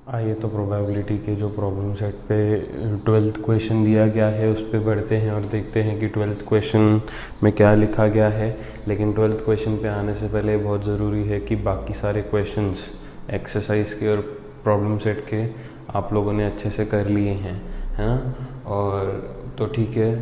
आइए तो प्रोबेबिलिटी के जो प्रॉब्लम सेट पे 12th क्वेश्चन दिया गया है उस पे बढ़ते हैं और देखते हैं कि 12th क्वेश्चन में क्या लिखा गया है। लेकिन 12th क्वेश्चन पे आने से पहले बहुत ज़रूरी है कि बाकी सारे क्वेश्चंस एक्सरसाइज के और प्रॉब्लम सेट के आप लोगों ने अच्छे से कर लिए हैं, है ना। और तो ठीक है,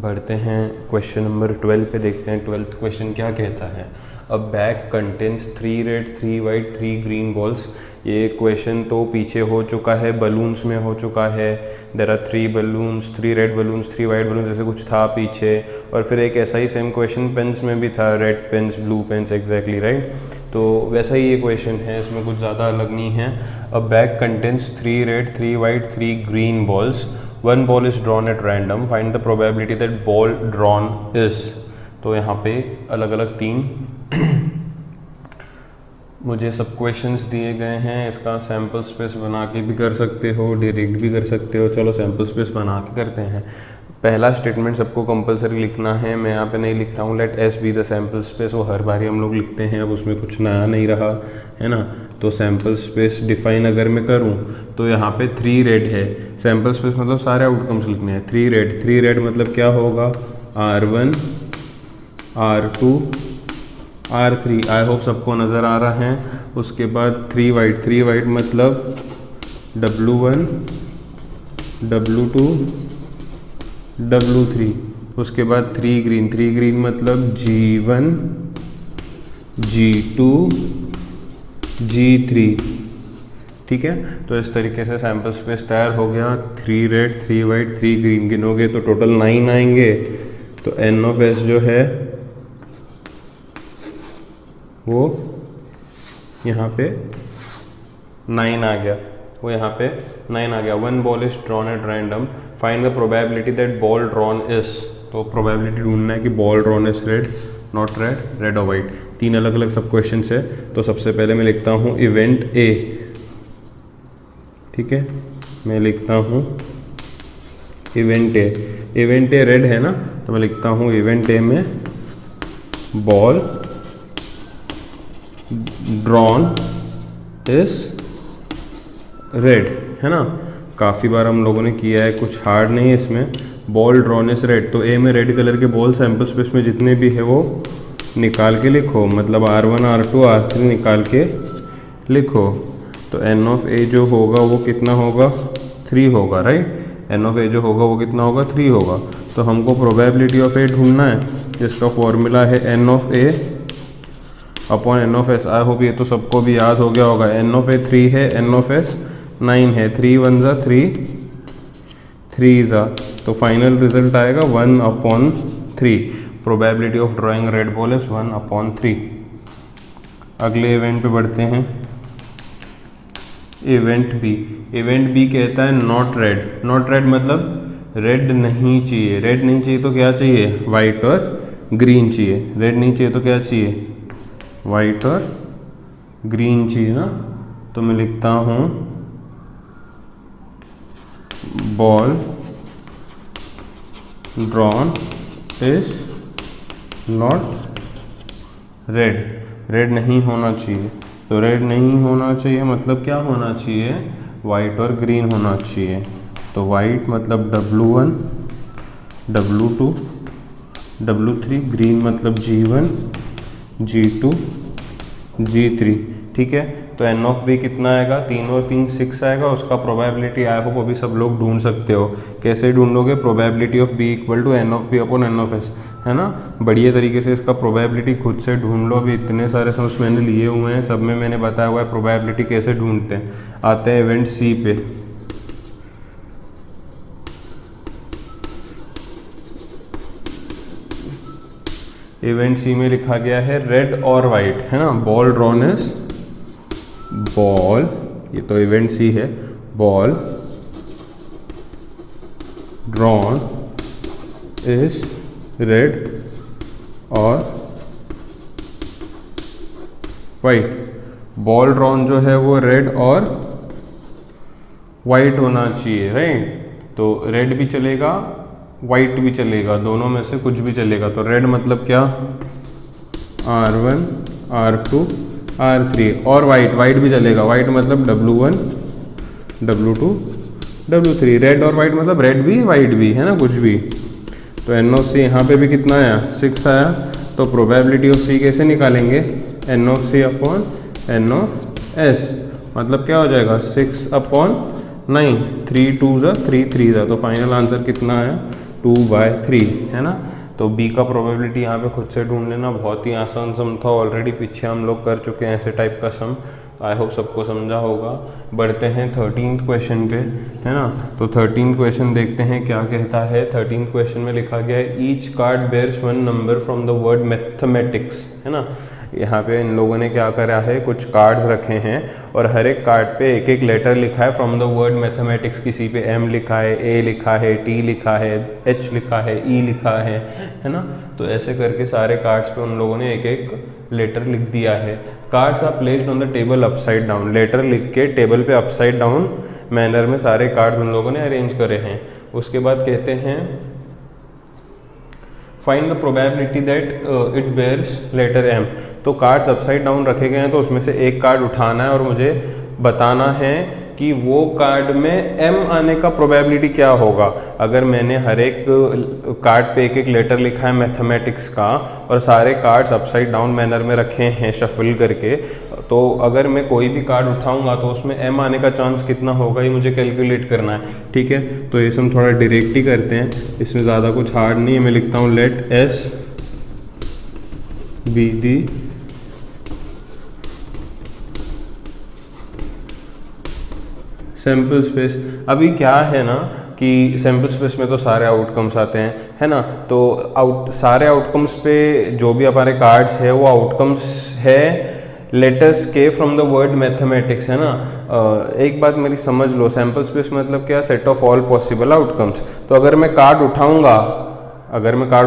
बढ़ते हैं क्वेश्चन नंबर 12 पे, देखते हैं 12th क्वेश्चन क्या कहता है। अ bag contains 3 red 3 white 3 green balls. ये क्वेश्चन तो पीछे हो चुका है, बलून्स में हो चुका है। There are 3 balloons, 3 red balloons 3 white balloons, जैसे कुछ था पीछे। और फिर एक ऐसा ही सेम क्वेश्चन पेन्स में भी था, red pens blue pens, exactly right. तो वैसा ही ये क्वेश्चन है, इसमें कुछ ज़्यादा अलग नहीं है। अ bag contains 3 red 3 white 3 green balls, 1 ball is drawn at random, find the probability that ball drawn is. तो यहाँ पे अलग अलग 3 मुझे सब क्वेश्चंस दिए गए हैं। इसका सैम्पल स्पेस बना के भी कर सकते हो, डायरेक्ट भी कर सकते हो। चलो सैम्पल स्पेस बना के करते हैं। पहला स्टेटमेंट सबको कंपलसरी लिखना है, मैं यहाँ पे नहीं लिख रहा हूँ। Let S be the sample space, वो हर बारी हम लोग लिखते हैं, अब उसमें कुछ नया नहीं रहा, है ना। तो सैम्पल स्पेस डिफाइन अगर मैं करूँ तो यहाँ पे 3 रेड है। सैम्पल स्पेस मतलब सारे आउटकम्स लिखने हैं। 3 रेड मतलब क्या होगा, R1 R2 R3। I hope सबको नज़र आ रहा है। उसके बाद 3 वाइट मतलब W1 W2 W3। उसके बाद 3 ग्रीन मतलब G1 G2 G3। ठीक है, तो इस तरीके से सैम्पल स्पेस तैयार हो गया। 3 रेड 3 वाइट 3 ग्रीन गिनोगे तो टोटल 9 आएंगे। तो N ऑफ S जो है वो यहाँ पे 9 आ गया, वो यहाँ पे 9 आ गया। 1 ball is drawn at random, find the probability that ball drawn is. तो प्रोबेबिलिटी ढूंढना है कि ball drawn is red, not red, red और वाइट। 3 अलग अलग सब क्वेश्चन है। तो सबसे पहले मैं लिखता हूँ इवेंट ए। ठीक है, मैं लिखता हूँ event A. Event A red है ना, तो मैं लिखता हूँ इवेंट ए में बॉल ड्रॉन इज रेड, है ना। काफ़ी बार हम लोगों ने किया है, कुछ हार्ड नहीं है इसमें। बॉल ड्रॉन इज रेड, तो ए में रेड कलर के बॉल सैम्पल स्पेस में जितने भी है वो निकाल के लिखो, मतलब R1 R2 R3 निकाल के लिखो। तो N ऑफ ए जो होगा वो कितना होगा, 3 होगा, राइट। N ऑफ ए जो होगा वो कितना होगा, 3 होगा। तो हमको प्रोबेबिलिटी ऑफ ए ढूंढना है, जिसका फॉर्मूला है N of A upon N of S। I hope ये तो सबको भी याद हो गया होगा। N ऑफ ए 3 है, N ऑफ S 9 है। 3 1 ज़ा 3, 3 ज़ा, तो फाइनल रिजल्ट आएगा 1/3। Probability of drawing red ball is 1/3। अगले इवेंट पे बढ़ते हैं, इवेंट बी। इवेंट बी कहता है नॉट रेड। नॉट रेड मतलब रेड नहीं चाहिए। रेड नहीं चाहिए तो क्या चाहिए, वाइट और ग्रीन चाहिए। रेड नहीं चाहिए तो क्या चाहिए, वाइट और ग्रीन चाहिए ना। तो मैं लिखता हूँ ball drawn is not red. Red नहीं होना चाहिए, तो रेड नहीं होना चाहिए मतलब क्या होना चाहिए, वाइट और ग्रीन होना चाहिए। तो वाइट मतलब W1 W2 W3, ग्रीन मतलब G1 G2 G3। ठीक है, तो N ऑफ बी कितना आएगा, 3 और 3 6 आएगा। उसका प्रोबेबिलिटी आई होप अभी सब लोग ढूंढ सकते हो। कैसे ढूंढोगे, probability of B equal to N of B upon N of S, है ना। बढ़िया तरीके से इसका प्रोबेबिलिटी खुद से ढूंढ लो। अभी इतने सारे समझ मैंने लिए हुए हैं, सब में मैंने बताया हुआ है प्रोबेबिलिटी कैसे ढूंढते हैं। आते हैं इवेंट सी पे। इवेंट सी में लिखा गया है रेड और वाइट, है ना। बॉल ड्रॉन इज बॉल, ये तो इवेंट सी है, बॉल ड्रॉन इज रेड और वाइट। बॉल ड्रॉन जो है वो रेड और वाइट होना चाहिए, राइट। तो रेड भी चलेगा, वाइट भी चलेगा, दोनों में से कुछ भी चलेगा। तो रेड मतलब क्या, R1 R2 R3, और वाइट भी चलेगा। वाइट मतलब W1 W2 W3। रेड और वाइट मतलब रेड भी वाइट भी, है ना, कुछ भी। तो एन ऑफ सी यहाँ पर भी कितना आया, 6 आया। तो प्रोबेबिलिटी ऑफ सी कैसे निकालेंगे, N of C upon N of S, मतलब क्या हो जाएगा 6/9, 3 2 ज़ा 3 3 ज़ा। तो फाइनल आंसर कितना आया, 2/3, है ना। तो बी का प्रोबेबिलिटी यहाँ पे खुद से ढूंढ लेना, बहुत ही आसान सम था, ऑलरेडी पीछे हम लोग कर चुके हैं ऐसे टाइप का सम। आई होप सबको समझा होगा। बढ़ते हैं 13th क्वेश्चन पे, है ना। तो 13th क्वेश्चन देखते हैं क्या कहता है। 13th क्वेश्चन में लिखा गया है each card bears 1 number from the word mathematics, है ना। यहाँ पे इन लोगों ने क्या करा है, कुछ कार्ड्स रखे हैं और हर एक कार्ड पे एक एक लेटर लिखा है फ्रॉम द वर्ड मैथमेटिक्स। किसी पे एम लिखा है, ए लिखा है, टी लिखा है, एच लिखा है, ई लिखा है ना। तो ऐसे करके सारे कार्ड्स पे उन लोगों ने एक एक लेटर लिख दिया है। Cards are placed on the table upside down, letter लिख के टेबल पे अपसाइड डाउन मैनर में सारे कार्ड्स उन लोगों ने अरेंज करे हैं। उसके बाद कहते हैं find the probability that it bears letter M. तो कार्ड्स अपसाइड डाउन रखे गए हैं, तो उसमें से एक कार्ड उठाना है और मुझे बताना है कि वो कार्ड में एम आने का प्रोबेबिलिटी क्या होगा। अगर मैंने हर एक कार्ड पे एक एक लेटर लिखा है मैथमेटिक्स का और सारे कार्ड्स अपसाइड डाउन मैनर में रखे हैं शफल करके, तो अगर मैं कोई भी कार्ड उठाऊंगा तो उसमें एम आने का चांस कितना होगा, ये मुझे कैलकुलेट करना है। ठीक है, तो ये हम थोड़ा डायरेक्ट ही करते हैं, इसमें ज़्यादा कुछ हार्ड नहीं है। मैं लिखता हूँ let S be the sample space. अभी क्या है ना कि सैम्पल स्पेस में तो सारे आउटकम्स आते हैं, है ना। तो सारे आउटकम्स पे जो भी हमारे कार्ड्स है वो आउटकम्स है लेटर्स के फ्रॉम द वर्ड मैथमेटिक्स, है ना। एक बात मेरी समझ लो, सैम्पल स्पेस मतलब क्या, set of all possible outcomes. तो अगर मैं कार्ड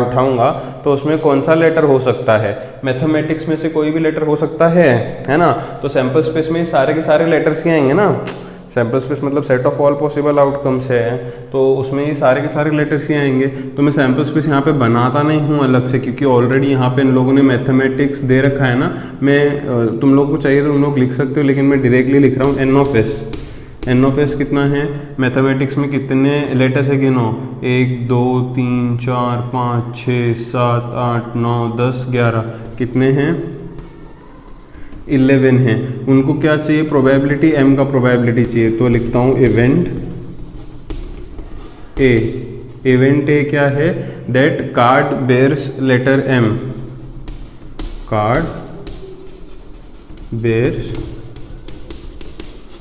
उठाऊंगा तो उसमें कौन सा लेटर हो सकता है, मैथमेटिक्स में से कोई भी लेटर हो सकता है ना। तो सैम्पल स्पेस में सारे के सारे लेटर्स ही आएंगे ना। सैम्पल स्पेस मतलब set of all possible outcomes है, तो उसमें ये सारे के सारे लेटर्स ही आएंगे। तो मैं सैम्पल स्पेस यहाँ पे बनाता नहीं हूँ अलग से, क्योंकि ऑलरेडी यहाँ पे इन लोगों ने मैथमेटिक्स दे रखा है ना। मैं तुम लोग को चाहिए तो तुम लोग लिख सकते हो, लेकिन मैं डायरेक्टली लिख रहा हूँ N of S. N of S कितना है, मैथमेटिक्स में कितने लेटर्स है गिनो, 1 2 3 4 5 6 7 8 9 10 11, कितने हैं 11 हैं। उनको क्या चाहिए, प्रोबेबिलिटी एम का प्रोबेबिलिटी चाहिए। तो लिखता हूँ इवेंट ए। इवेंट ए क्या है, that card bears letter M, card bears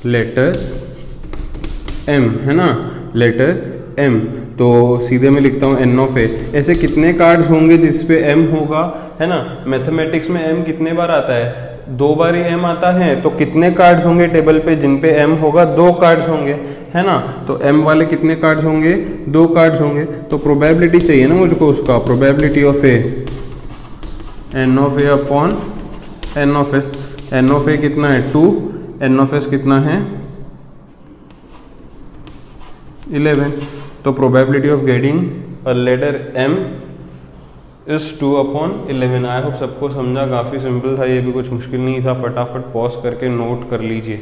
letter M, है ना, लेटर एम। तो सीधे मैं लिखता हूँ एन ऑफ ए। ऐसे कितने कार्ड्स होंगे जिसपे एम होगा, है ना। मैथमेटिक्स में एम कितने बार आता है, 2 बार ही एम आता है। तो कितने कार्ड्स होंगे टेबल पे जिन पे एम होगा, 2 कार्ड्स होंगे, है ना। तो एम वाले कितने कार्ड्स होंगे, 2 कार्ड्स होंगे। तो प्रोबेबिलिटी चाहिए ना मुझको उसका, probability of A, N of A upon N of S. N of A कितना है 2, एन ऑफ एस कितना है 11। तो probability of getting a letter M is 2/11। I hope सबको समझा, काफ़ी सिंपल था, ये भी कुछ मुश्किल नहीं था। फटाफट पॉज करके नोट कर लीजिए।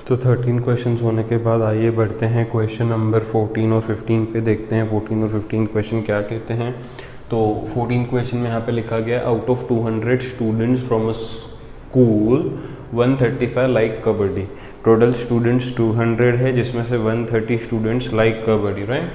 तो 13 क्वेश्चंस होने के बाद आइए बढ़ते हैं क्वेश्चन नंबर 14 और 15 पे, देखते हैं 14 और 15 क्वेश्चन क्या कहते हैं। तो 14 क्वेश्चन में यहाँ पे लिखा गया out of 200 students from a school 135 like kabaddi. Total students 200 है, जिसमें से 130 students like kabaddi, right,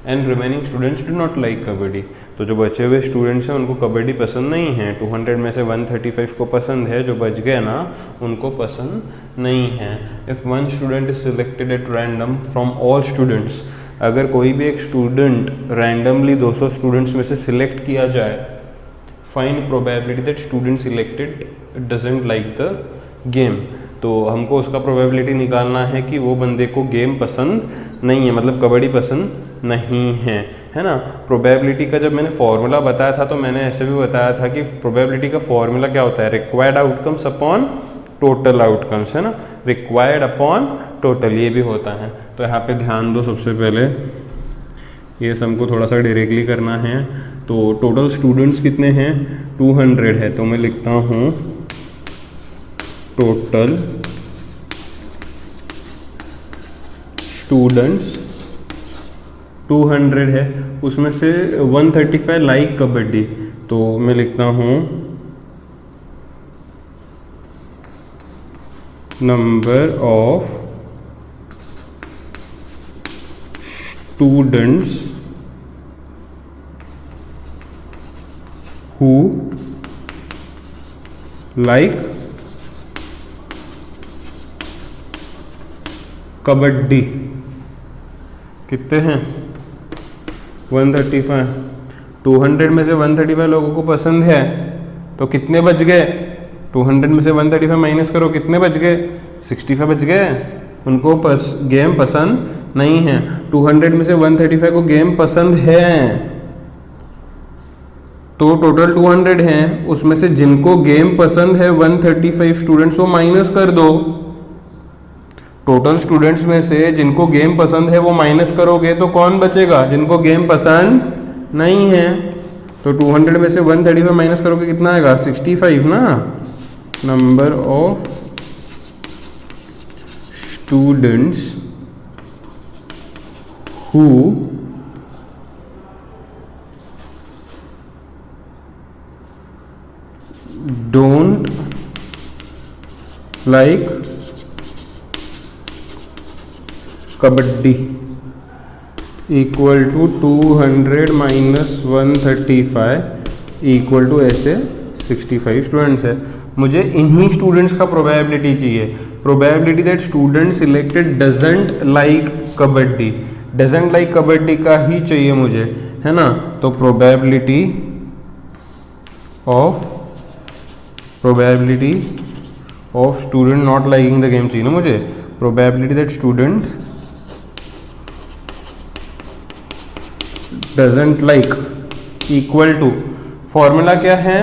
and remaining students do not like kabaddi. तो जो बचे हुए स्टूडेंट्स हैं उनको कबड्डी पसंद नहीं है। 200 में से 135 को पसंद है, जो बच गए ना उनको पसंद नहीं है। If one student is selected at random from all students, अगर कोई भी एक स्टूडेंट रैंडमली 200 स्टूडेंट्स में से सिलेक्ट किया जाए, find probability that student selected doesn't like the game. तो हमको उसका प्रोबेबिलिटी निकालना है कि वो बंदे को गेम पसंद नहीं है, मतलब कबड्डी पसंद नहीं है ना। प्रोबेबिलिटी का जब मैंने फॉर्मूला बताया था तो मैंने ऐसे भी बताया था कि प्रोबेबिलिटी का फॉर्मूला क्या होता है, required outcomes upon total outcomes, है ना, रिक्वायर्ड अपॉन टोटल, ये भी होता है। तो यहाँ पे ध्यान दो, सबसे पहले ये हमको थोड़ा सा डायरेक्टली करना है। तो टोटल स्टूडेंट्स कितने हैं 200 है, तो मैं लिखता हूँ टोटल स्टूडेंट्स 200 है, उसमें से 135 लाइक कबड्डी, तो मैं लिखता हूँ number of students who like kabaddi कितने हैं 135। 200 में से 135 लोगों को पसंद है तो कितने बच गए? 200 में से 135 माइनस करो, कितने बच गए? 65 बच गए। उनको गेम पसंद नहीं है। 200 में से 135 को गेम पसंद है तो टोटल 200 हैं, उसमें से जिनको गेम पसंद है 135 स्टूडेंट्स को माइनस कर दो। टोटल स्टूडेंट्स में से जिनको गेम पसंद है वो माइनस करोगे तो कौन बचेगा? जिनको गेम पसंद नहीं है। तो 200 में से 135 माइनस करोगे कितना आएगा? 65 ना। Number of students who don't like kabaddi equal to 200 minus 135 equal to ऐसे 65 स्टूडेंट्स है। मुझे इन्हीं स्टूडेंट्स का प्रोबेबिलिटी चाहिए। Probability that student selected doesn't like kabaddi, doesn't like kabaddi का ही चाहिए मुझे, है ना। तो probability of student not liking the game चाहिए ना मुझे। Probability that student doesn't like equal to, formula क्या है?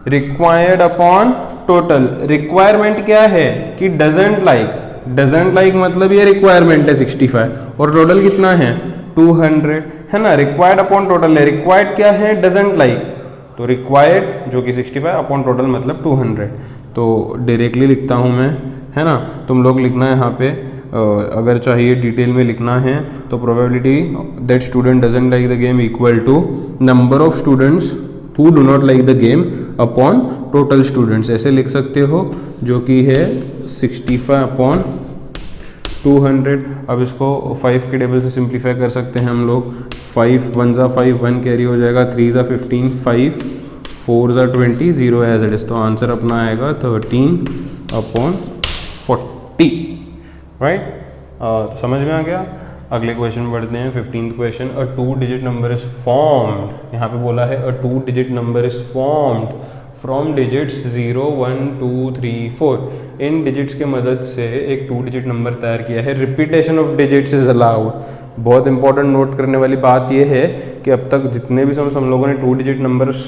Required upon total. रिक्वायरमेंट क्या है कि डजंट लाइक, डजंट लाइक मतलब ये रिक्वायरमेंट है 65 और टोटल कितना है 200, है ना। रिक्वायर्ड अपॉन टोटल है, रिक्वायर्ड क्या है? डजंट लाइक, तो रिक्वायर्ड जो कि 65 अपॉन टोटल मतलब 200। तो डायरेक्टली लिखता हूँ मैं, है ना। तुम लोग लिखना है यहाँ पे, अगर चाहिए डिटेल में लिखना है तो probability that student doesn't like the game equal to number of students who do not like the game upon total students, ऐसे लिख सकते हो, जो कि है 65 अपॉन 200। अब इसको 5 के टेबल से सिंप्लीफाई कर सकते हैं हम लोग। 5 1 ज़ा 5, 1 कैरी हो जाएगा, 3 ज़ा 15, 5 4 ज़ा 20, 0 एज इट इज। तो आंसर अपना आएगा 13 अपॉन 40, राइट। तो समझ में आ गया। अगले क्वेश्चन बढ़ते हैं। 15th question, a 2 digit number is formed. यहाँ पे बोला है अ 2 digit number is formed from digits 0 1 2 3 4। In digits के मदद से एक 2 डिजिट नंबर तैयार किया है। Repetition of digits is allowed. बहुत इंपॉर्टेंट नोट करने वाली बात यह है कि अब तक जितने भी हम लोगों ने 2 डिजिट नंबर्स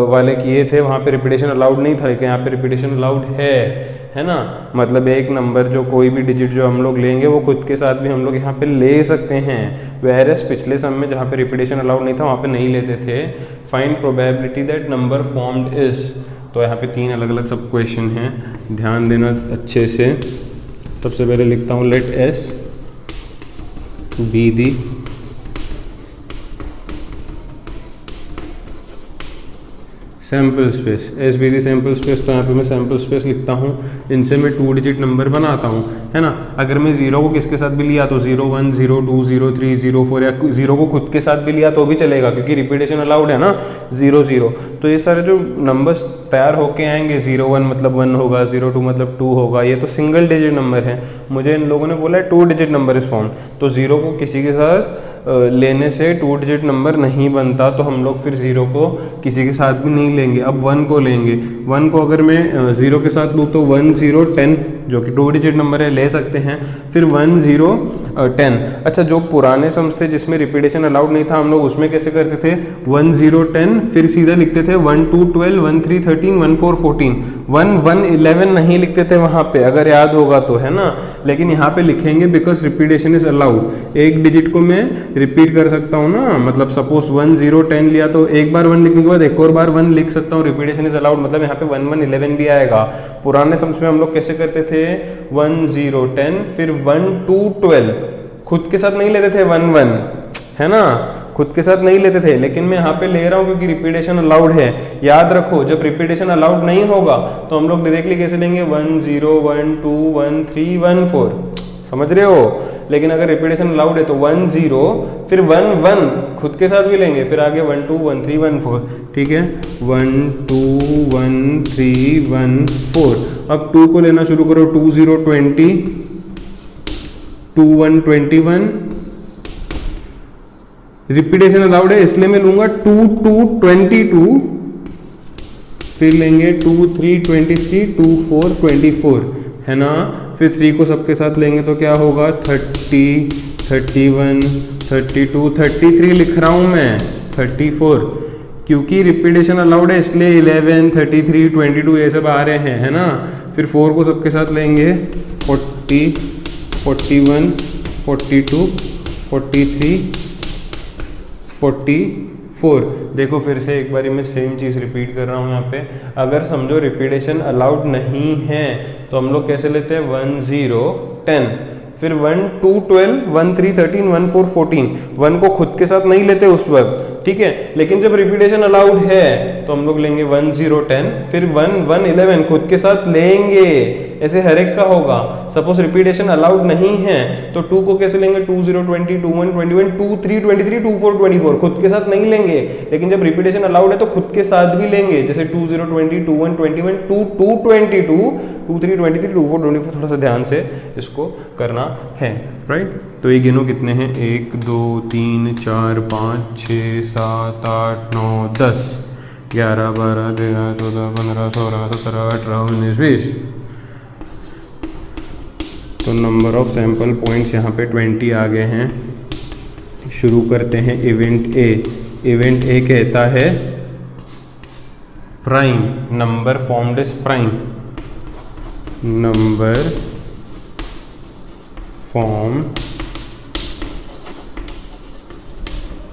वाले किए थे वहाँ पे रिपीटेशन अलाउड नहीं था, लेकिन यहाँ पे रिपीटेशन अलाउड है ना। मतलब एक नंबर जो कोई भी डिजिट जो हम लोग लेंगे वो खुद के साथ भी हम लोग यहाँ पे ले सकते हैं। वेरएस पिछले सम में जहाँ पे रिपीटेशन अलाउड नहीं था वहाँ पे नहीं लेते थे। Find probability that number formed is. तो यहाँ पे 3 अलग अलग सब क्वेश्चन हैं, ध्यान देना अच्छे से। सबसे पहले लिखता हूँ let S be the sample space, S be the sample space. तो यहाँ पे मैं सैम्पल स्पेस लिखता हूँ, इनसे मैं 2 डिजिट नंबर बनाता हूँ, है ना। अगर मैं 0 को किसके साथ भी लिया तो 0 1 0 2 0 3 0 4, या 0 को खुद के साथ भी लिया तो भी चलेगा क्योंकि रिपीटेशन अलाउड है ना 0 0। तो ये सारे जो नंबर्स तैयार होके आएंगे, 0 1 मतलब 1 होगा, 0 2 मतलब 2 होगा, ये तो सिंगल डिजिट नंबर है। मुझे इन लोगों ने बोला है 2 डिजिट नंबर इज फॉर्म, तो 0 को किसी के साथ लेने से 2 डिजिट नंबर नहीं बनता, तो हम लोग फिर 0 को किसी के साथ भी नहीं लेंगे। अब 1 को लेंगे। 1 को अगर मैं 0 के साथ लूँ तो 1 0 10 जो कि 2 डिजिट नंबर है, ले सकते हैं। फिर 1 0 10। अच्छा, जो पुराने सम्स थे जिसमें रिपीटेशन अलाउड नहीं था, हम लोग उसमें कैसे करते थे, 1 0 10, फिर सीधा लिखते थे 1 2 12, 1 3 13, 1 4 14, 1 1 11 नहीं लिखते थे वहाँ पे, अगर याद होगा तो, है ना। लेकिन यहाँ पे लिखेंगे बिकॉज रिपीटेशन इज अलाउड। एक डिजिट को मैं रिपीट कर सकता हूँ ना, मतलब सपोज 1 0 10 लिया तो एक बार 1 लिखने के बाद एक और बार 1 लिख सकता हूँ, रिपीटेशन इज अलाउड, मतलब यहाँ पे 1 1 11 भी आएगा। पुराने सम्स में हम लोग कैसे करते थे, 1 0 10, फिर 1 2 12, खुद के साथ नहीं लेते थे 1 1, है ना, खुद के साथ नहीं लेते थे। लेकिन मैं यहाँ पे ले रहा हूँ क्योंकि रिपीटेशन अलाउड है। याद रखो, जब रिपीटेशन अलाउड नहीं होगा तो हम लोग डायरेक्टली कैसे लेंगे, 1 0 1 2 1 3 1 4, समझ रहे हो। लेकिन अगर रिपीटेशन अलाउड है तो 1 0, फिर 1 1 खुद के साथ भी लेंगे, फिर आगे 1 2 1 3 1 4, ठीक है, 1 2 1 3 1 4। अब 2 को लेना शुरू करो, 2 0 20, 2 1 21। रिपीटेशन अलाउड है इसलिए मैं लूंगा 2 2 22, फिर लेंगे 2 3 23, 2 4 24, है ना। फिर 3 को सबके साथ लेंगे तो क्या होगा, 30 31 32 33 लिख रहा हूं मैं, 34, क्योंकि रिपीटेशन अलाउड है इसलिए 11 33 22 ये सब आ रहे हैं, है ना। फिर 4 को सबके साथ लेंगे, 40 41 42 43 44। देखो फिर से एक बारी मैं सेम चीज़ रिपीट कर रहा हूँ यहाँ पे। अगर समझो रिपीटेशन अलाउड नहीं है तो हम लोग कैसे लेते हैं, 1 0 10, फिर 1 2 12, 1 3 13, 1 4 14। 1 को खुद के साथ नहीं लेते उस वक्त, ठीक है। लेकिन जब रिपीटेशन अलाउड है तो हम लोग लेंगे 1 0 10, फिर 1 1 11 खुद के साथ लेंगे, ऐसे हर एक का होगा। सपोज रिपीटेशन अलाउड नहीं है तो 2 को कैसे लेंगे, 2 0 20, 2 1 21, 2 3 23, 2 4 24, खुद के साथ नहीं लेंगे। लेकिन जब रिपीटेशन अलाउड है तो खुद के साथ भी लेंगे, जैसे 2 0 20, 2 1 21, 2 2 22, 2 3 23, 2 4 24। थोड़ा सा ध्यान से इसको करना है, राइट। तो ये गिनो कितने हैं, 1 2 3 4 5 6 7 8 9 10 11 12 13 14 15 16 17 18 19 20। तो नंबर ऑफ सैंपल पॉइंट्स यहाँ पे 20 आ गए हैं। शुरू करते हैं इवेंट ए। इवेंट ए कहता है prime number formed is prime, number form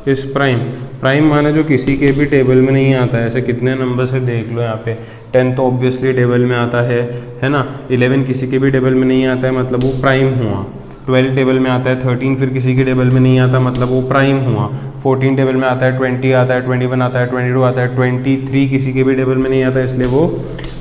इस प्राइम। प्राइम माने जो किसी के भी टेबल में नहीं आता है। ऐसे कितने नंबर से देख लो यहाँ पे, 10 तो ऑब्वियसली टेबल में आता है ना। 11 किसी के भी टेबल में नहीं आता है, मतलब वो प्राइम हुआ। 12 टेबल में आता है, 13 फिर किसी के टेबल में नहीं आता, मतलब वो प्राइम हुआ। 14 टेबल में आता है, 20 आता है, 21 आता है, 22 आता है, 23 किसी के भी टेबल में नहीं आता है, इसलिए वो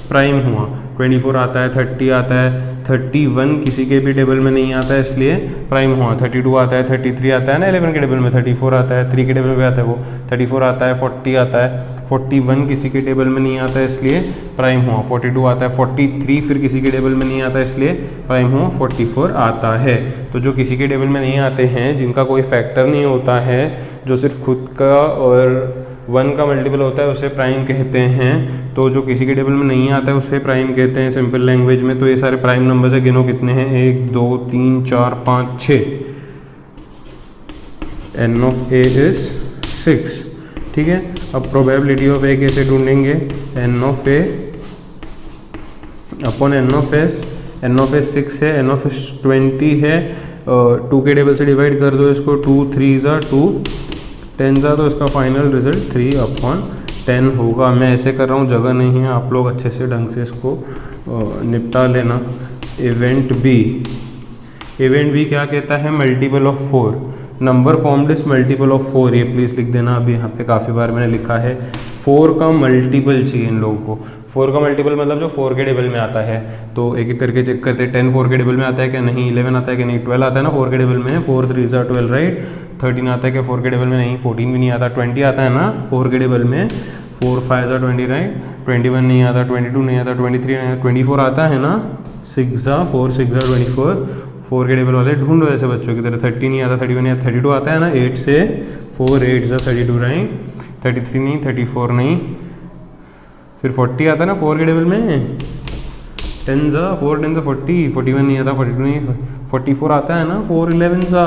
प्राइम हुआ। 24 आता है, 30 आता है, 31 किसी के भी टेबल में नहीं आता है इसलिए प्राइम हुआ। 32 आता है, 33 आता है ना 11 के टेबल में, 34 आता है, 3 के टेबल में आता है वो, 34 आता है, 40 आता है, 41 किसी के टेबल में नहीं आता है इसलिए प्राइम हुआ। 42 आता है, 43 फिर किसी के टेबल में नहीं आता है इसलिए प्राइम हुआ। 44 आता है। तो जो किसी के टेबल में नहीं आते हैं, जिनका कोई फैक्टर नहीं होता है, जो सिर्फ खुद का और 1 का मल्टीपल होता है, उसे प्राइम कहते हैं। तो जो किसी के टेबल में नहीं आता है उसे प्राइम कहते हैं सिंपल लैंग्वेज में। तो ये सारे प्राइम नंबर से गिनो कितने हैं, 1 2 3 4 5 6। n ऑफ a इज 6, ठीक है। अब प्रोबेबिलिटी ऑफ a कैसे ढूंढेंगे, n of a upon n of s। n of s 6 है, n ऑफ s 20 है। 2 के टेबल से डिवाइड कर दो इसको, 2 3 ज़ा 2, 10 ज़ा, तो इसका फाइनल रिजल्ट 3/10 होगा। मैं ऐसे कर रहा हूँ, जगह नहीं है, आप लोग अच्छे से ढंग से इसको निपटा लेना। Event B. इवेंट बी क्या कहता है, multiple of 4। Number formed is multiple of 4। ये प्लीज़ लिख देना, अभी यहाँ पे काफ़ी बार मैंने लिखा है। 4 का मल्टीपल चाहिए इन लोगों को। 4 का मल्टीपल मतलब जो 4 के टेबल में आता है। तो एक एक करके चेक करते हैं, 10 4 के टेबल में आता है क्या, नहीं। 11 आता है कि नहीं, 12 आता है ना 4 के टेबल में, 4 3 ज़ा 12, राइट। 13 आता है क्या 4 के टेबल में, नहीं। 14 भी नहीं आता। 20 आता है ना 4 के टेबल में, 4 5 ज़ा 20, राइट। 21 नहीं आता, 22 नहीं आता, 23 नहीं आता, 24 आता है ना, 6 ज़ा 4 6 ज़ा 24। 4 के टेबल वाले ढूंढो ऐसे बच्चों की तरह। 30 नहीं आता, 31 नहीं आता, 32 आता है ना, 8 से 4 8 ज़ा 32, राइट। 33 नहीं, 34 नहीं, फिर 40 आता है ना 4 के टेबल में, 10 ज़ा 4 10 ज़ा 40, 41 नहीं आता, 42 नहीं, 44 आता है ना, 4 11 ज़ा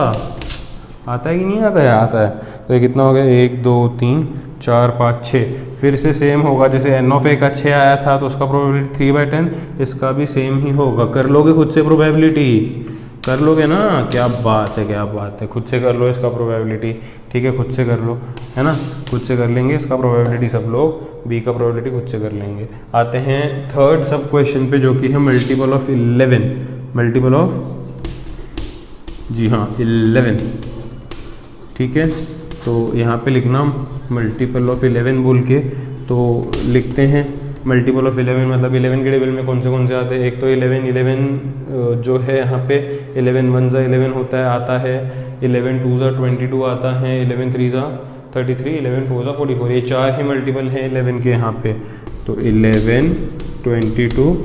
आता है कि नहीं आता है? आता है। तो ये कितना हो गया? 1 2 3 4 5 6। फिर से सेम होगा, जैसे एन ऑफ ए का 6 आया था तो उसका प्रोबेबिलिटी 3/10, इसका भी सेम ही होगा। कर लोगे खुद से प्रोबेबिलिटी? कर लोगे ना? क्या बात है, क्या बात है, खुद से कर लो इसका प्रोबेबिलिटी। ठीक है, खुद से कर लो, है ना, खुद से कर लेंगे इसका प्रोबेबिलिटी सब लोग, बी का प्रोबेबिलिटी खुद से कर लेंगे। आते हैं थर्ड सब क्वेश्चन पे, जो कि है मल्टीपल ऑफ 11, मल्टीपल ऑफ, जी हाँ 11। ठीक है, तो यहाँ पे लिखना मल्टीपल ऑफ 11 बोल के, तो लिखते हैं मल्टीपल ऑफ 11 मतलब 11 के टेबल में कौन से आते हैं। एक तो 11 जो है यहाँ पे 11 1 ज़ा 11 होता है, आता है 11 2 ज़ा 22 आता है, 11 3 ज़ा 33, 11 4 ज़ा 44, ये 4 ही मल्टीपल हैं 11 के यहाँ पे। तो 11 22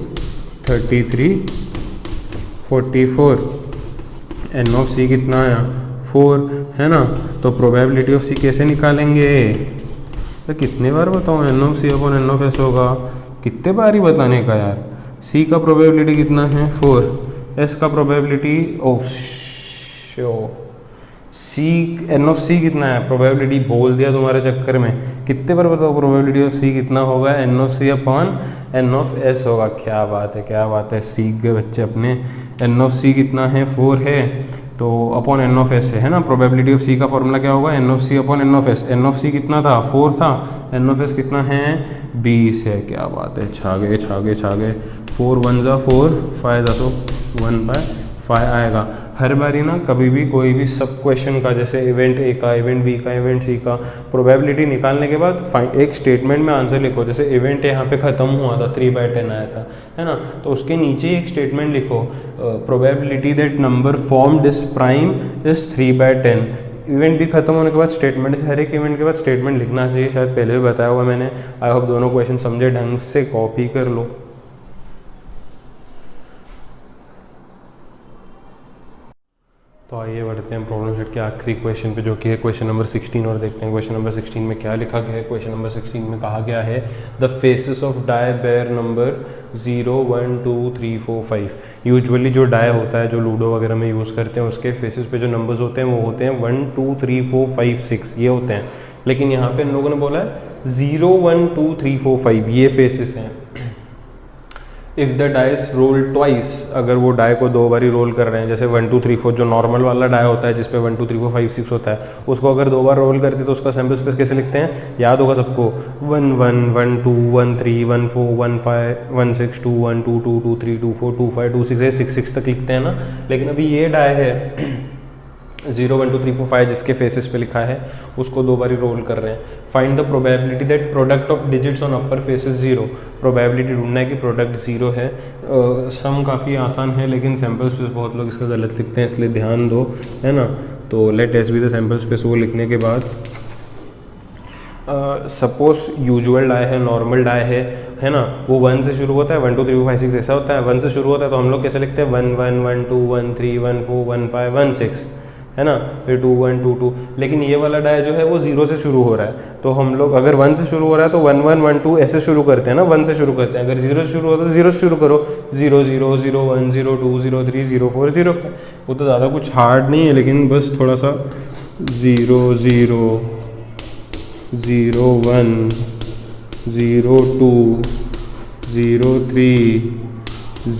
33 44, एन ऑफ सी कितना आया? 4, है ना। तो प्रोबेबिलिटी ऑफ सी कैसे निकालेंगे? तो कितने बार बताऊँ? N of C upon N of S होगा, कितने बार ही बताने का यार। सी का प्रोबेबिलिटी कितना है? 4, एस का probability C, N of C कितना है? प्रोबेबिलिटी बोल दिया तुम्हारे चक्कर में, कितने बार बताओ प्रोबेबिलिटी ऑफ सी कितना होगा? N of C upon N of S होगा। क्या बात है, क्या बात है, सीख गए बच्चे अपने। एन ऑफ सी कितना है? 4 है, तो अपॉन एन ऑफ एस है ना। प्रोबेबिलिटी ऑफ सी का फॉर्मूला क्या होगा? N of C upon N of S. N of C कितना था? 4 था, एन ऑफ एस कितना है? 20 है। क्या बात है, छा गए छा गए छा गए। 4 1 ज़ा 4, 5 ज़ा 1/5 आएगा। हर बारी ना कभी भी कोई भी सब क्वेश्चन का, जैसे इवेंट ए का, इवेंट बी का, इवेंट सी का, प्रोबेबिलिटी निकालने के बाद एक स्टेटमेंट में आंसर लिखो। जैसे इवेंट यहाँ पे ख़त्म हुआ था, 3/10 आया था, है ना, तो उसके नीचे एक स्टेटमेंट लिखो, probability that number formed is prime is 3/10। Event भी खत्म होने के बाद स्टेटमेंट, हर एक इवेंट के बाद स्टेटमेंट लिखना चाहिए, शायद पहले भी बताया हुआ मैंने। आई होप दोनों क्वेश्चन समझे ढंग से, कॉपी कर लो। तो आइए बढ़ते हैं प्रॉब्लम सेट के आखिरी क्वेश्चन पे, जो कि है क्वेश्चन नंबर 16, और देखते हैं क्वेश्चन नंबर 16 में क्या लिखा गया है। क्वेश्चन नंबर 16 में कहा गया है the faces of die bear number 0 1 2 3 4 5। Usually जो डाई होता है, जो लूडो वगैरह में यूज़ करते हैं, उसके फेसेस पे जो नंबर्स होते हैं वो होते हैं 1 2 3 4 5 6, ये होते हैं। लेकिन यहाँ पे इन लोगों ने बोला है 0 1 2 3 4 5 ये फेसेस हैं। If the dice role twice, अगर वो डाई को 2 बारी रोल कर रहे हैं, जैसे 1 2 3 4 जो नॉर्मल वाला डाई होता है जिसपे 1 2 3 4 5 6 होता है, उसको अगर 2 बार रोल करते तो उसका सैम्पल स्पेस कैसे लिखते हैं? याद होगा सबको, 1 1 1 2 1 3 1 4 1 5 1 6 2 1 2 2 2 3 2 4 2 5 2 6 6 6 तक लिखते हैं ना। लेकिन अभी ये डाई है 0 1 2 3 4 5 जिसके फेसेस पे लिखा है, उसको 2 बारी रोल कर रहे हैं। Find the probability that product of digits on upper faces 0। Probability ढूंढना है कि प्रोडक्ट 0 है। सम काफ़ी आसान है, लेकिन सैम्पल स्पेस बहुत लोग इसका गलत लिखते हैं, इसलिए ध्यान दो, है ना। तो let S be the sample space. वो लिखने के बाद सपोज यूजुअल डाई है, नॉर्मल डाई है ना, वो 1 से शुरू होता है, 1 2 3 4 5 6 ऐसा होता है। 1 से शुरू होता है तो हम लोग कैसे लिखते हैं? 1 1 1 2 1 3 1 4 1 5 1 6, है ना, फिर 2 1 2 2। लेकिन ये वाला डाई जो है वो 0 से शुरू हो रहा है, तो हम लोग अगर 1 से शुरू हो रहा है तो 1 1 1 2 ऐसे शुरू करते हैं ना, 1 से शुरू करते हैं। अगर 0 से शुरू होता है तो 0 से शुरू करो, 0 0 0 1 0 2 0 3 0 4 0 5। वो तो ज़्यादा कुछ हार्ड नहीं है, लेकिन बस थोड़ा सा 0 0 0 1 0 2 0 3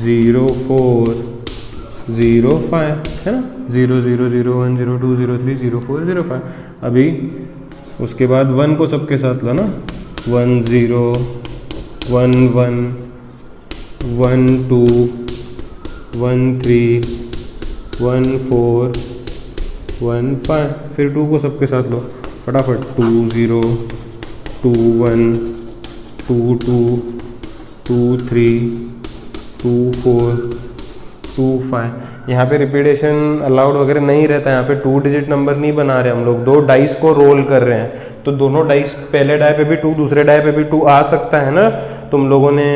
0 4 0 5, है ना, 0 0 0 1 0 2 0 3 0 4 0 5। अभी उसके बाद 1 को सबके साथ ला ना, 1 0 1 1 1 2 1 3 1 4 1 5, फिर 2 को सबके साथ लो फटाफट, 2 0 2 1 2 2 2 3 2 4 2 5। यहाँ पे रिपीटेशन अलाउड वगैरह नहीं रहता है, यहाँ पे 2 डिजिट नंबर नहीं बना रहे हम लोग, 2 डाइस को रोल कर रहे हैं। तो दोनों डाइस, पहले डाई पे भी 2 दूसरे डाई पे भी 2 आ सकता है ना। तुम लोगों ने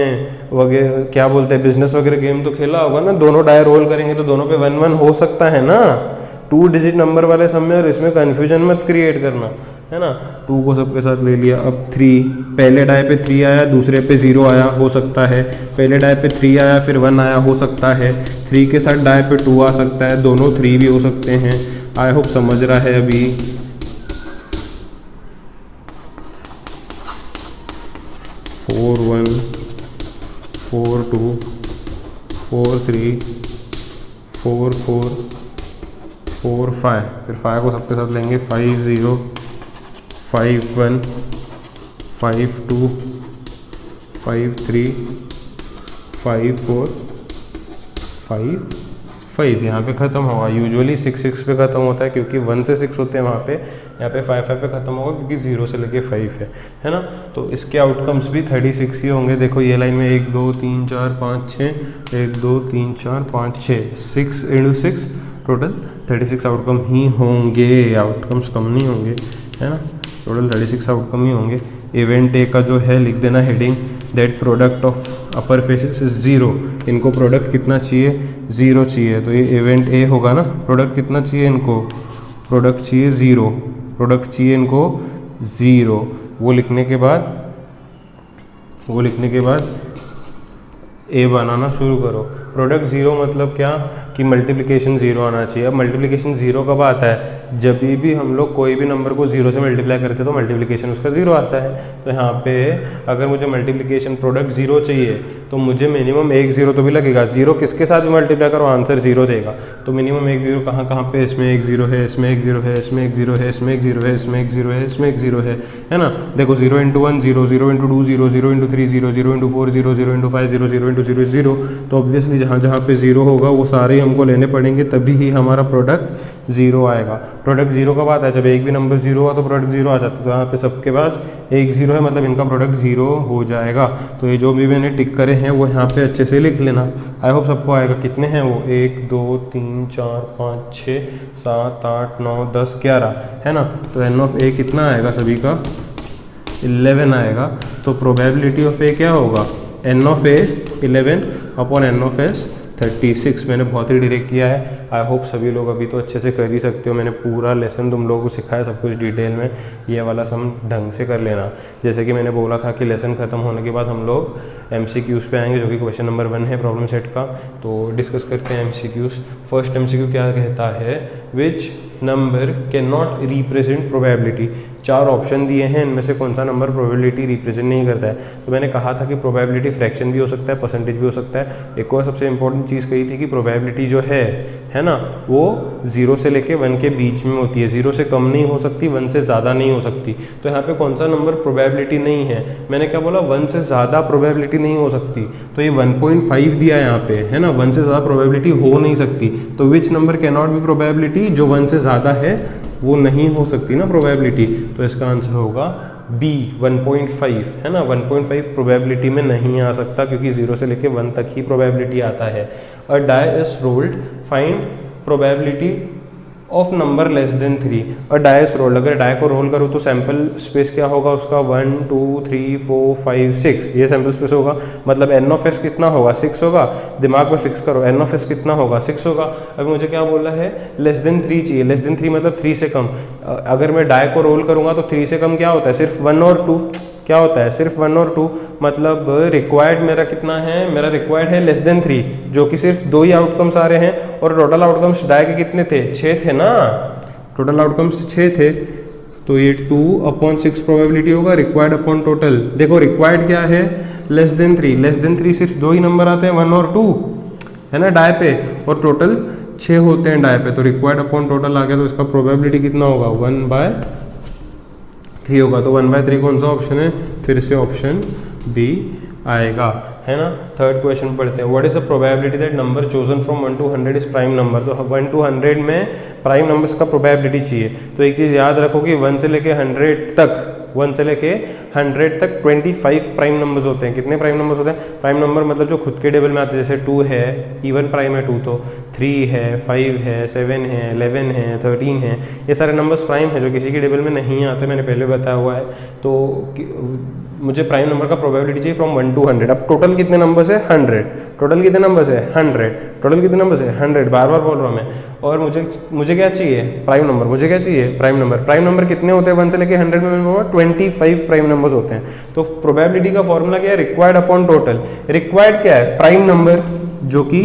वगैरह क्या बोलते हैं, बिजनेस वगैरह गेम तो खेला होगा ना, दोनों डाई रोल करेंगे तो दोनों पे 1 1 हो सकता है ना। 2 डिजिट नंबर वाले सब में, और इसमें कन्फ्यूजन मत क्रिएट करना, है ना। 2 को सबके साथ ले लिया। अब 3, पहले डाई पे 3 आया, दूसरे पे 0 आया, हो सकता है। पहले डाई पे 3 आया फिर 1 आया, हो सकता है। 3 के साथ डाई पे 2 आ सकता है, दोनों 3 भी हो सकते हैं। आई होप समझ रहा है अभी। 4 1 4 2 4 3 4 4 4 5, फिर 5 को सबके साथ लेंगे। 5 0 5 1 5 2 5 3 5 4 5 5, यहाँ पे ख़त्म होगा। यूजुअली 6 6 पे ख़त्म होता है क्योंकि 1 से 6 होते हैं वहाँ पे। यहाँ पे 5 5 पे ख़त्म होगा क्योंकि 0 से लेके 5 है ना। तो इसके आउटकम्स भी 36 ही होंगे। देखो ये लाइन में 1 2 3 4 5 6, 1 2 3 4 5 6, 6 × 6 टोटल 36 आउटकम ही होंगे। आउटकम्स कम नहीं होंगे, है ना। टोटल 36 आउटकम ही होंगे। इवेंट ए का जो है लिख देना heading that product of upper faces is 0। इनको प्रोडक्ट कितना चाहिए? 0 चाहिए। तो ये इवेंट ए होगा ना। प्रोडक्ट कितना चाहिए इनको? प्रोडक्ट चाहिए 0। प्रोडक्ट चाहिए इनको 0। वो लिखने के बाद ए बनाना शुरू करो। प्रोडक्ट 0 मतलब क्या कि मल्टीप्लिकेशन 0 आना चाहिए। अब मल्टीप्लिकेशन 0 कब आता है? जब भी हम लोग कोई भी नंबर को 0 से मल्टीप्लाई करते हैं तो मल्टीप्लिकेशन उसका 0 आता है। तो यहाँ पे अगर मुझे मल्टीप्लिकेशन प्रोडक्ट 0 चाहिए तो मुझे मिनिमम 1 0 तो भी लगेगा। 0 किसके साथ भी मल्टीप्लाई करो आंसर 0 देगा। तो मिनिमम 1 0 कहाँ पे? इसमें 1 0 है, इसमें 1 0 है, इसमें 1 0 है, इसमें 1 0 है, इसमें 1 0 है, इसमें 1 0 है ना। देखो 0 × 1 0, 0 × 2 0, 0 × 3 0, 0 × 4 0, 0 × 5 0, 0 × 0 0। तो ऑब्वियसली जहाँ जहाँ पे 0 होगा वो सारे हमको लेने पड़ेंगे, तभी ही हमारा प्रोडक्ट 0 आएगा। प्रोडक्ट 0 कब आता है? जब एक भी नंबर 0 हुआ तो प्रोडक्ट 0 आ जाता है। तो यहाँ पे सबके पास 1 0 है, मतलब इनका प्रोडक्ट 0 हो जाएगा। तो ये जो भी मैंने टिक करे हैं वो यहाँ पे अच्छे से लिख लेना। आई होप सबको आएगा। कितने हैं वो? 1 2 3 4 5 6 7 8 9 10 11, है ना। तो एन ऑफ ए कितना आएगा? सभी का 11 आएगा। तो प्रोबेबिलिटी ऑफ ए क्या होगा? N of A 11 upon N of S 36। मैंने बहुत ही डायरेक्ट किया है। आई होप सभी लोग अभी तो अच्छे से कर ही सकते हो। मैंने पूरा लेसन तुम लोगों को सिखाया सब कुछ डिटेल में। ये वाला सम ढंग से कर लेना। जैसे कि मैंने बोला था कि लेसन ख़त्म होने के बाद हम लोग MCQs पे आएंगे, जो कि क्वेश्चन नंबर 1 है प्रॉब्लम सेट का। तो डिस्कस करते हैं MCQs। फर्स्ट MCQ क्या कहता है? Which number can not represent probability. 4 option दिए हैं, इनमें से कौन सा नंबर प्रोबेबिलिटी रिप्रेजेंट नहीं करता है? तो मैंने कहा था कि प्रोबेबिलिटी फ्रैक्शन भी हो सकता है, परसेंटेज भी हो सकता है। एक और सबसे इंपॉर्टेंट चीज़ कही थी कि प्रोबेबिलिटी जो है ना, वो 0 से लेके 1 के बीच में होती है। 0 से कम नहीं हो सकती, 1 से ज़्यादा नहीं हो सकती। तो यहाँ पे कौन सा नंबर प्रोबेबिलिटी नहीं है? मैंने क्या बोला? 1 से ज़्यादा प्रोबेबिलिटी नहीं हो सकती। तो ये 1.5 दिया है यहाँ पे, है ना। 1 से ज़्यादा प्रोबेबिलिटी हो नहीं सकती। तो which number can not be probability? जो 1 से ज़्यादा है वो नहीं हो सकती ना प्रोबेबिलिटी। तो इसका आंसर होगा बी 1.5, है ना। 1.5 प्रोबेबिलिटी में नहीं आ सकता क्योंकि 0 से लेके 1 तक ही प्रोबेबिलिटी आता है। A die is rolled, find probability of number less than 3। और डाई इज रोल्ड, अगर डाई को रोल करूँ तो सैम्पल स्पेस क्या होगा उसका? 1 2 3 4 5 6, ये सैम्पल स्पेस होगा। मतलब एन ऑफ एस कितना होगा? 6 होगा। दिमाग में फिक्स करो, एन ऑफ एस कितना होगा? 6 होगा। अभी मुझे क्या बोला है? लेस देन 3 चाहिए। लेस देन 3 मतलब 3 से कम। अगर मैं डाई को रोल करूँगा तो 3 से कम क्या होता है? सिर्फ 1 और 2। क्या होता है? सिर्फ 1 और 2। मतलब रिक्वायर्ड मेरा कितना है? मेरा रिक्वायर्ड है लेस देन 3, जो कि सिर्फ 2 ही आउटकम्स आ रहे हैं। और टोटल आउटकम्स डाई के कितने थे? 6 थे ना। टोटल आउटकम्स 6 थे। तो ये 2/6 प्रोबेबिलिटी होगा रिक्वायर्ड अपॉन टोटल। देखो रिक्वायर्ड क्या है? Less than 3। लेस देन 3 सिर्फ 2 ही नंबर आते हैं, 1 और 2, है ना, डाई पे। और टोटल 6 होते हैं डाई पे। तो रिक्वायर्ड अपॉन टोटल आ गया। तो इसका प्रोबेबिलिटी कितना होगा? 1/3 होगा। तो 1/3 कौन सा ऑप्शन है? फिर से ऑप्शन बी आएगा, है ना। थर्ड क्वेश्चन पढ़ते हैं। What is the probability that number chosen from 1 to 100 is prime number. तो 1 to 100 में प्राइम नंबर्स का प्रोबेबिलिटी चाहिए। तो एक चीज़ याद रखो कि 1 से लेके 100 तक 25 प्राइम नंबर्स होते हैं। कितने प्राइम नंबर्स होते हैं? प्राइम नंबर मतलब जो खुद के टेबल में आते हैं। जैसे 2 है, इवन प्राइम है 2, तो 3 है, 5 है, 7 है, 11 है, 13 है। ये सारे नंबर्स प्राइम है जो किसी के टेबल में नहीं आते, मैंने पहले बताया हुआ है। तो मुझे प्राइम नंबर का प्रोबेबिलिटी चाहिए फ्रॉम 1 to 100। अब टोटल कितने नंबर्स है? 100। टोटल कितने नंबर्स है? 100। टोटल कितने नंबर्स है? 100। बार बार बोल रहा हूँ मैं। और मुझे क्या चाहिए, प्राइम नंबर। मुझे क्या चाहिए, प्राइम नंबर। प्राइम नंबर कितने होते हैं 1 से लेके 100 में, मैंने बोला 25 प्राइम नंबर्स होते हैं। तो प्रोबेबिलिटी का फॉर्मूला क्या है, रिक्वायर्ड अपॉन टोटल। रिक्वायर्ड क्या है, प्राइम नंबर जो कि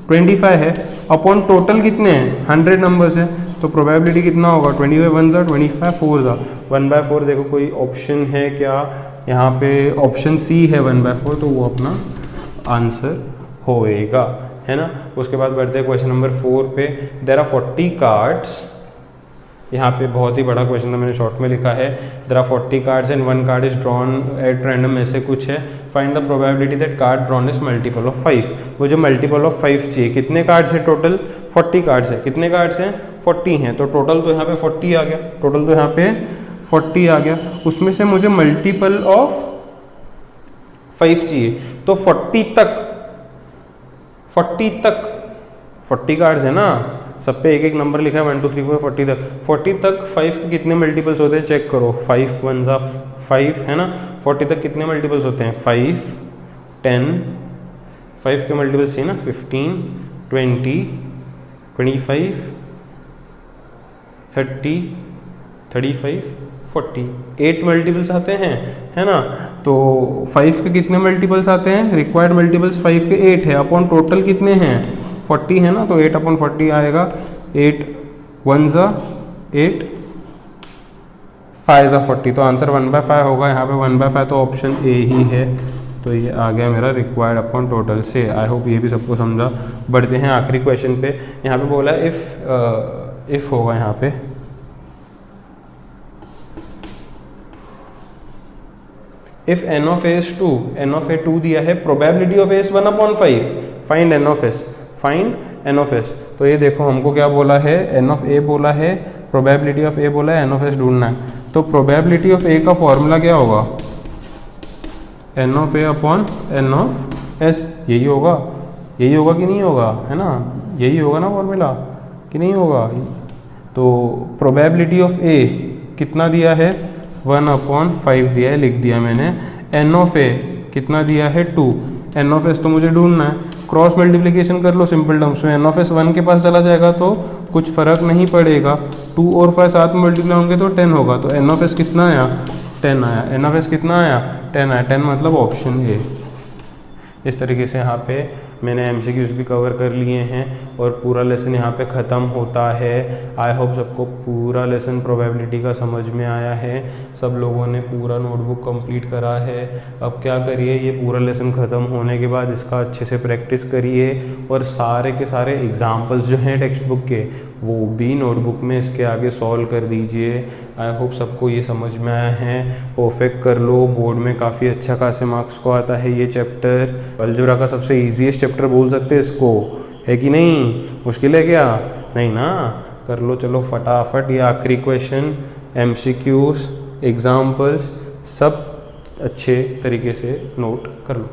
25 है, अपॉन टोटल कितने हैं 100 नंबर्स हैं। तो प्रोबेबिलिटी कितना होगा, 25 1 ज़ा 25 4 ज़ा 1/4। देखो कोई ऑप्शन है क्या, यहाँ पे ऑप्शन सी है 1/4, तो वो अपना आंसर होएगा, है ना। उसके बाद बढ़ते हैं क्वेश्चन नंबर 4 पे। देयर आर 40 कार्ड्स, यहाँ पे बहुत ही बड़ा क्वेश्चन था, मैंने शॉर्ट में लिखा है। There are 40 cards and 1 card is drawn at random, ऐसे कुछ है। Find the probability that card drawn is multiple of 5। मुझे मल्टीपल ऑफ 5 चाहिए। कितने कार्ड्स हैं टोटल, 40 कार्ड्स हैं। कितने कार्ड्स हैं, 40 हैं। तो टोटल तो यहाँ पे 40 आ गया, टोटल तो यहाँ पे 40 आ गया। उसमें से मुझे मल्टीपल ऑफ 5 चाहिए। तो 40 तक 40 कार्ड्स है ना, सब पे एक एक नंबर लिखा है 1 2 3 4 40 तक। 40 तक 5 के कितने मल्टीपल्स होते हैं, चेक करो। 5 1 ज़ा 5 है ना। 40 तक कितने मल्टीपल्स होते हैं, 5 10, 5 के मल्टीपल्स चाहिए ना, 15 20 25 30 35 40, 8 मल्टीपल्स आते हैं, है ना। तो 5 के कितने मल्टीपल्स आते हैं, रिक्वायर्ड मल्टीपल्स 5 के 8 है, अपॉन टोटल कितने हैं 40 है ना। तो 8 अपॉन 40 आएगा, 8 1 ज़ा 8 5 ज़ा 40। तो आंसर 1/5 होगा यहाँ पे। 1/5 तो ऑप्शन ए ही है। तो ये आ गया मेरा रिक्वायर्ड अपॉन टोटल से। आई होप ये भी सबको समझा। बढ़ते हैं आखिरी क्वेश्चन पे। यहाँ पे बोला इफ़ होगा यहाँ पे, if n of a is 2, n of a 2 दिया है, probability of a is 1/5, find n of s, find n of s। तो ये देखो हमको क्या बोला है, n ऑफ a बोला है, प्रोबेबिलिटी ऑफ a बोला है, n ऑफ s ढूंढना है। तो प्रोबेबिलिटी ऑफ a का फॉर्मूला क्या होगा, n of a upon n of s। यही होगा कि नहीं होगा, है ना, यही होगा ना फॉर्मूला, कि नहीं होगा। तो प्रोबेबिलिटी ऑफ a कितना दिया है, 1/5 दिया है, लिख दिया मैंने। n ऑफ a कितना दिया है 2, n ऑफ s तो मुझे ढूंढना है। क्रॉस मल्टीप्लिकेशन कर लो सिंपल टर्म्स में, n ऑफ s 1 के पास चला जाएगा तो कुछ फर्क नहीं पड़ेगा। 2 और 5 साथ में मल्टीप्लाई होंगे तो 10 होगा। तो n ऑफ s कितना आया, 10 आया। n ऑफ s कितना आया, 10 आया। 10 मतलब ऑप्शन ए। इस तरीके से यहाँ पे मैंने MCQs भी कवर कर लिए हैं और पूरा लेसन यहाँ पे ख़त्म होता है। आई होप सबको पूरा लेसन प्रोबेबिलिटी का समझ में आया है, सब लोगों ने पूरा नोटबुक कंप्लीट करा है। अब क्या करिए, ये पूरा लेसन ख़त्म होने के बाद इसका अच्छे से प्रैक्टिस करिए और सारे के सारे एग्जाम्पल्स जो हैं टेक्स्ट बुक के वो भी नोटबुक में इसके आगे सॉल्व कर दीजिए। आई होप सबको ये समझ में आया है। परफेक्ट कर लो, बोर्ड में काफ़ी अच्छा खासे मार्क्स को आता है ये चैप्टर। अलजेब्रा का सबसे ईजीएस्ट चैप्टर बोल सकते हैं इसको, है कि नहीं, मुश्किल है क्या, नहीं ना, कर लो चलो फटाफट। ये आखिरी क्वेश्चन, MCQs, एग्जाम्पल्स सब अच्छे तरीके से नोट कर लो।